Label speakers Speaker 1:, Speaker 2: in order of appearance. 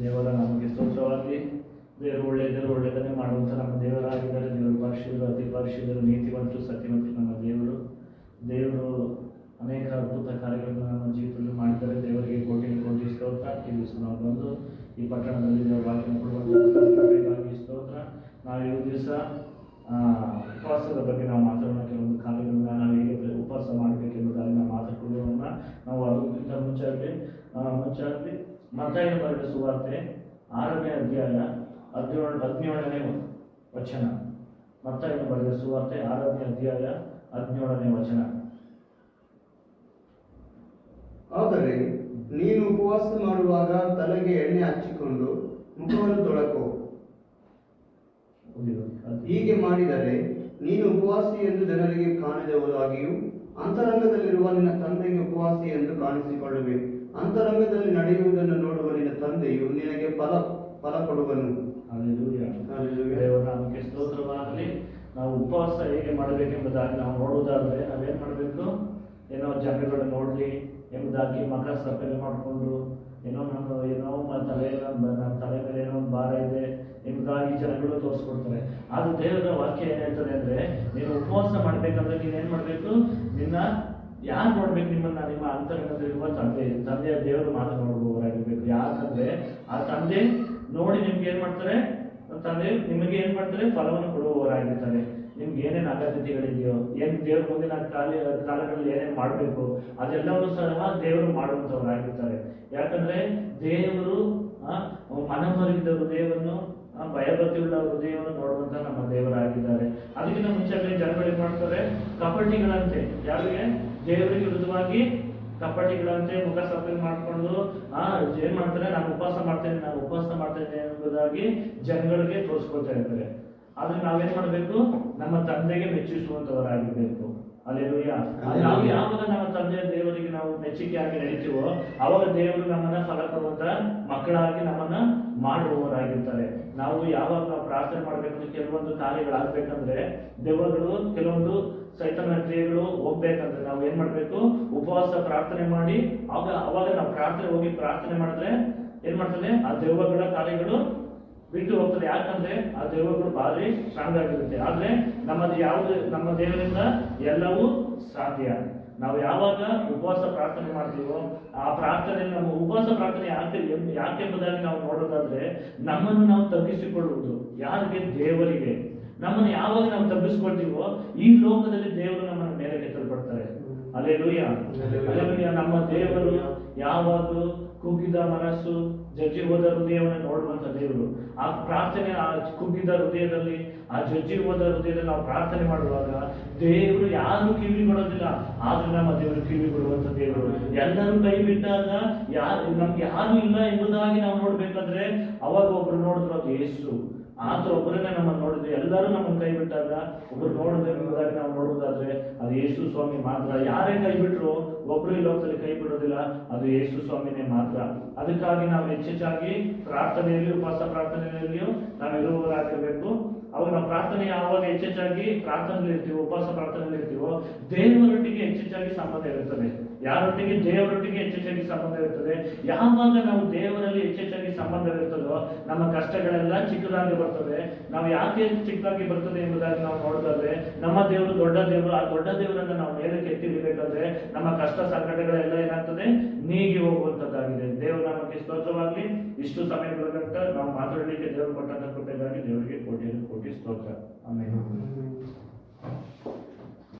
Speaker 1: ದೇವರ ನಮಗೆ ಸ್ತೋತ್ರವಾಗಿ. ದೇವರು ಒಳ್ಳೆಯದನ್ನೇ ಮಾಡುವಂಥ ನಮ್ಮ ದೇವರಾಗಿದ್ದಾರೆ. ದೇವರು ಪರಿಶುದ್ಧರು, ಅತಿ ಪರಿಶುದ್ಧರು, ನೀತಿವಂತರು, ಸತ್ಯವಂತರು ನಮ್ಮ ದೇವರು ಅನೇಕ ಅದ್ಭುತ ಕಾರ್ಯಗಳನ್ನು ನಮ್ಮ ಜೀವಿತದಲ್ಲಿ ಮಾಡಿದ್ದಾರೆ. ದೇವರಿಗೆ ಕೋಟಿ ಸ್ತೋತ್ರ. ಈ ದಿವಸ ನಾವು ಬಂದು ಈ ಪಟ್ಟಣದಲ್ಲಿ ದೇವರ ವಾಕ್ಯ ಕೊಡುವಂಥ ಸ್ತೋತ್ರ. ನಾವು ಈ ದಿವಸ ಉಪವಾಸದ ಬಗ್ಗೆ ನಾವು ಮಾತಾಡೋಣ. ಕೆಲವೊಂದು ಕಾರ್ಯಗಳನ್ನ ನಾವು ಹೇಗೆ ಉಪವಾಸ ಮಾಡಬೇಕೆಂಬುದಾಗಿ ನಾವು ಮಾತಾಡುವುದನ್ನ ನಾವು ಅದಕ್ಕಿಂತ ಮುಂಚಾಗಲಿ ಮತ್ತಾಯನ ಬರೆದ ಸುವಾರ್ತೆ 6ನೇ ಅಧ್ಯಾಯ 17ನೇ ವಚನ. ಮತ್ತಾಯನ ಬರೆದ ಸುವಾರ್ತೆ 6ನೇ ಅಧ್ಯಾಯ 17ನೇ ವಚನ.
Speaker 2: ಆದರೆ ನೀನು ಉಪವಾಸ ಮಾಡುವಾಗ ತಲೆಗೆ ಎಣ್ಣೆ ಹಚ್ಚಿಕೊಂಡು ಮುಖವನ್ನು ತೊಳಕೋ. ಹೀಗೆ ಮಾಡಿದರೆ ನೀನು ಉಪವಾಸಿ ಎಂದು ಜನರಿಗೆ ಕಾಣದವರಾಗಿಯೂ ಅಂತರಂಗದಲ್ಲಿರುವ ನಿನ್ನ ತಂದೆಗೆ ಉಪವಾಸಿ ಎಂದು ಕಾಣಿಸಿಕೊಳ್ಳುವೆ. ಅಂತರಂಗದಲ್ಲಿ ನಡೆಯುವುದನ್ನು ನೋಡುವ ನಿನ್ನ ತಂದೆಯು ನಿನಗೆ ಫಲ ಕೊಡುವನು.
Speaker 1: ದೇವರ ನಾಮಕ್ಕೆ ಸ್ತೋತ್ರವಾಗಲಿ. ನಾವು ಉಪವಾಸ ಹೇಗೆ ಮಾಡಬೇಕೆಂಬುದಾಗಿ ನಾವು ನೋಡುವುದಾದ್ರೆ ನಾವೇನು ಮಾಡಬೇಕು? ಏನೋ ಜನಗಳು ನೋಡಲಿ ಎಂಬುದಾಗಿ ಮಕ ಸಪ್ಪೆ ಮಾಡಿಕೊಂಡು ನನ್ನ ತಲೆ ಮೇಲೆ ಏನೋ ಒಂದು ಭಾರ ಇದೆ ಎಂಬುದಾಗಿ ಜನಗಳು ತೋರಿಸ್ಕೊಡ್ತಾರೆ. ಆದ್ರೆ ದೇವರ ವಾಕ್ಯ ಏನ್ ಹೇಳ್ತದೆ ಅಂದ್ರೆ, ನೀನು ಉಪವಾಸ ಮಾಡ್ಬೇಕಂದ್ರೆ ನೀನೇನ್ ಮಾಡ್ಬೇಕು? ನಿನ್ನ ಯಾರು ನೋಡ್ಬೇಕು? ನಿಮ್ಮ ಅಂತರಂಗದಲ್ಲಿರುವ ತಂದೆಯ ದೇವರು ಮಾತನಾಡುವವರಾಗಿರ್ಬೇಕು. ಯಾಕಂದ್ರೆ ಆ ತಂದೆ ನೋಡಿ ನಿಮ್ಗೆ ಏನ್ ಮಾಡ್ತಾರೆ? ತಂದೆ ನಿಮಗೆ ಏನ್ ಮಾಡ್ತಾರೆ? ಫಲವನ್ನು ಕೊಡುವವರಾಗಿರ್ತಾರೆ. ನಿಮ್ಗೆ ಏನೇನು ಅಗತ್ಯತೆಗಳಿದೆಯೋ, ಏನ್ ದೇವ್ರ ಮುಂದಿನ ಕಾಲಗಳಲ್ಲಿ ಏನೇನು ಮಾಡಬೇಕು ಅದೆಲ್ಲವೂ ಸಹ ದೇವರು ಮಾಡುವಂಥವರಾಗಿರ್ತಾರೆ. ಯಾಕಂದ್ರೆ ದೇವರು ಮನಮರಿದ ಹೃದಯವನ್ನು, ಭಯಭಕ್ತಿಯುಳ್ಳ ಹೃದಯವನ್ನು ನೋಡುವಂತ ನಮ್ಮ ದೇವರಾಗಿದ್ದಾರೆ. ಅದಕ್ಕಿಂತ ಮುಂಚೆ ಜನಗಳು ಏನ್ ಮಾಡ್ತಾರೆ? ಕಪಟಿಗಳಂತೆ, ಯಾರಿಗೆ? ದೇವರಿಗೆ ವಿರುದ್ಧವಾಗಿ ಕಪಟಿಗಳಂತೆ ಮುಖ ಸಪ್ಪೆ ಮಾಡಿಕೊಂಡು ಏನ್ ಮಾಡ್ತಾರೆ? ನಾನು ಉಪವಾಸ ಮಾಡ್ತೇನೆ ಎಂಬುದಾಗಿ ಜನಗಳಿಗೆ ತೋರಿಸ್ಕೊಳ್ತಾ ಇರ್ತಾರೆ. ಆದ್ರೆ ನಾವೇನ್ ಮಾಡ್ಬೇಕು? ನಮ್ಮ ತಂದೆಗೆ ಮೆಚ್ಚಿಸುವಂತವರಾಗಿರ್ಬೇಕು. ಅಲ್ಲೇಲೂಯಾ. ನಾವು ಯಾವಾಗ ನಮ್ಮ ತಂದೆಯ ದೇವರಿಗೆ ನಾವು ಮೆಚ್ಚುಗೆಯಾಗಿ ನಡೀತೀವೋ ಅವಾಗ ದೇವರು ನಮ್ಮನ್ನ ಫಲ ಕೊಡುವಂತ ಮಕ್ಕಳಾಗಿ ನಮ್ಮನ್ನ ಮಾಡುವವರಾಗಿರ್ತಾರೆ. ನಾವು ಯಾವಾಗ ನಾವು ಪ್ರಾರ್ಥನೆ ಮಾಡ್ಬೇಕಂದ್ರೆ, ಕೆಲವೊಂದು ಕಾರ್ಯಗಳಾಗ್ಬೇಕಂದ್ರೆ, ದೆವ್ವಗಳು ಕೆಲವೊಂದು ಸೈತನ ಕ್ರಿಯೆಗಳು ಹೋಗ್ಬೇಕಂದ್ರೆ ನಾವು ಏನ್ ಮಾಡ್ಬೇಕು? ಉಪವಾಸ ಪ್ರಾರ್ಥನೆ ಮಾಡಿ ಅವಾಗ ನಾವು ಪ್ರಾರ್ಥನೆ ಮಾಡಿದ್ರೆ ಏನ್ ಮಾಡ್ತದೆ? ಆ ದೆವ್ವಗಳ ಕಾರ್ಯಗಳು ಬಿಟ್ಟು ಹೋಗ್ತದೆ. ಯಾಕಂದ್ರೆ ಆ ದೆವ್ವಗಳು ಭಾರಿ ಸ್ಟ್ರಾಂಗ್ ಆಗಿರುತ್ತೆ. ಆದ್ರೆ ನಮ್ಮ ದೇವರಿಂದ ಎಲ್ಲವೂ ಸಾಧ್ಯ. ನಾವು ಯಾವಾಗ ಉಪವಾಸ ಪ್ರಾರ್ಥನೆ ಮಾಡ್ತೀವೋ ಆ ಪ್ರಾರ್ಥನೆ, ನಮ್ಮ ಉಪವಾಸ ಪ್ರಾರ್ಥನೆ ಯಾಕೆಂಬುದಾಗಿ ನಾವು ನೋಡೋದಾದ್ರೆ, ನಮ್ಮನ್ನು ನಾವು ತಗ್ಗಿಸಿಕೊಳ್ಳುವುದು ಯಾರಿಗೆ? ದೇವರಿಗೆ. ನಮ್ಮನ್ನು ಯಾವಾಗ ನಾವು ತಗ್ಗಿಸ್ಕೊಳ್ತೀವೋ ಈ ಲೋಕದಲ್ಲಿ ದೇವರು ನಮ್ಮನ್ನು ಮೇಲೆ ಎತ್ತಲ್ಪಡ್ತಾರೆ. ಅಲ್ಲೇಲೂಯಾ. ನಮ್ಮ ದೇವರು ಯಾವಾಗಲೂ ಕುಗ್ಗಿದ ಮನಸ್ಸು, ಜಜ್ಜಿ ಹೋದ ಹೃದಯವನ್ನು ನೋಡುವಂತ ದೇವರು. ಆ ಪ್ರಾರ್ಥನೆ, ಆ ಕುಗ್ಗಿದ ಹೃದಯದಲ್ಲಿ, ಆ ಜಜ್ಜಿ ಹೋದ ಹೃದಯದಲ್ಲಿ ನಾವು ಪ್ರಾರ್ಥನೆ ಮಾಡುವಾಗ ದೇವರು ಯಾರು ಕಿವಿ ಕೊಡೋದಿಲ್ಲ, ಆದ್ರೆ ನಮ್ಮ ದೇವರು ಕಿವಿ ಕೊಡುವಂತ ದೇವರು. ಎಲ್ಲರೂ ಕೈ ಬಿಟ್ಟಾಗ ನಮ್ಗೆ ಯಾರು ಇಲ್ಲ ಎಂಬುದಾಗಿ ನಾವು ನೋಡ್ಬೇಕಾದ್ರೆ ಅವಾಗ ಒಬ್ರು ನೋಡಿದ್ರು, ಅದು ಯೇಸು. ಆದ್ರೆ ಒಬ್ಬರನ್ನೇ ನಮ್ಮನ್ನು ನೋಡಿದ್ರೆ, ಎಲ್ಲರೂ ನಮ್ಮನ್ನು ಕೈ ಬಿಟ್ಟಾಗ ಒಬ್ರು ನೋಡಿದ್ರೆ ಎಂಬುದಾಗಿ ನಾವು ನೋಡುವುದಾದ್ರೆ ಅದು ಯೇಸು ಸ್ವಾಮಿ ಮಾತ್ರ. ಯಾರೇ ಕೈ ಬಿಟ್ರು ಒಬ್ರು ಈ ಲೋಕದಲ್ಲಿ ಕೈ ಬಿಡೋದಿಲ್ಲ, ಅದು ಯೇಸು ಸ್ವಾಮಿನೇ ಮಾತ್ರ. ಅದಕ್ಕಾಗಿ ನಾವು ಹೆಚ್ಚೆಚ್ಚಾಗಿ ಪ್ರಾರ್ಥನೆಯಲ್ಲಿ, ಉಪವಾಸ ಪ್ರಾರ್ಥನೆಯಲ್ಲಿಯೂ ನಾವು ಇರುವವರಾಗಿರ್ಬೇಕು. ಅವಾಗ ನಾವು ಪ್ರಾರ್ಥನೆ ಯಾವಾಗ ಹೆಚ್ಚೆಚ್ಚಾಗಿ ಪ್ರಾರ್ಥನೆಯಲ್ಲಿ ಇರ್ತೀವೋ, ಉಪವಾಸ ಪ್ರಾರ್ಥನೆಯಲ್ಲಿ ಇರ್ತೀವೋ, ದೇವರೊಟ್ಟಿಗೆ ಹೆಚ್ಚೆಚ್ಚಾಗಿ ಸಂಬಂಧ ಇರುತ್ತದೆ. ಯಾರೊಟ್ಟಿಗೆ? ದೇವರೊಟ್ಟಿಗೆ ಹೆಚ್ಚೆಚ್ಚಾಗಿ ಸಂಬಂಧ ಇರುತ್ತದೆ. ಯಾವಾಗ ನಾವು ದೇವರಲ್ಲಿ ಹೆಚ್ಚೆಚ್ಚಾಗಿ ಸಂಬಂಧ ಇರುತ್ತದೋ ನಮ್ಮ ಕಷ್ಟಗಳೆಲ್ಲ ಚಿಕ್ಕದಾಗಿ ಬರ್ತದೆ. ನಾವು ಯಾಕೆ ಚಿಕ್ಕದಾಗಿ ಬರ್ತದೆ ಎಂಬುದಾಗಿ ನಾವು ನೋಡೋದಾದ್ರೆ, ನಮ್ಮ ದೇವರು ದೊಡ್ಡ ದೇವರು. ಆ ದೊಡ್ಡ ದೇವರನ್ನ ನಾವು ಮೇಲಕ್ಕೆ ಎತ್ತಿರಬೇಕಾದ್ರೆ ನಮ್ಮ ಕಷ್ಟ ಸಂಕಟಗಳೆಲ್ಲ ಏನಾಗ್ತದೆ? ನೀಗಿ ಹೋಗುವಂತದ್ದಾಗಿದೆ. ದೇವರು ನಮಗೆ ಸ್ತೋತ್ರವಾಗಲಿ. ಇಷ್ಟು ಸಮಯಗಳ ನಾವು ಮಾತಾಡಲಿಕ್ಕೆ ದೇವರು ಕೊಟ್ಟಂತ ಕೃಪೆಗಾಗಿ ದೇವರಿಗೆ ಕೋಟಿ ಸ್ತೋತ್ರ. ಆಮೇಲೆ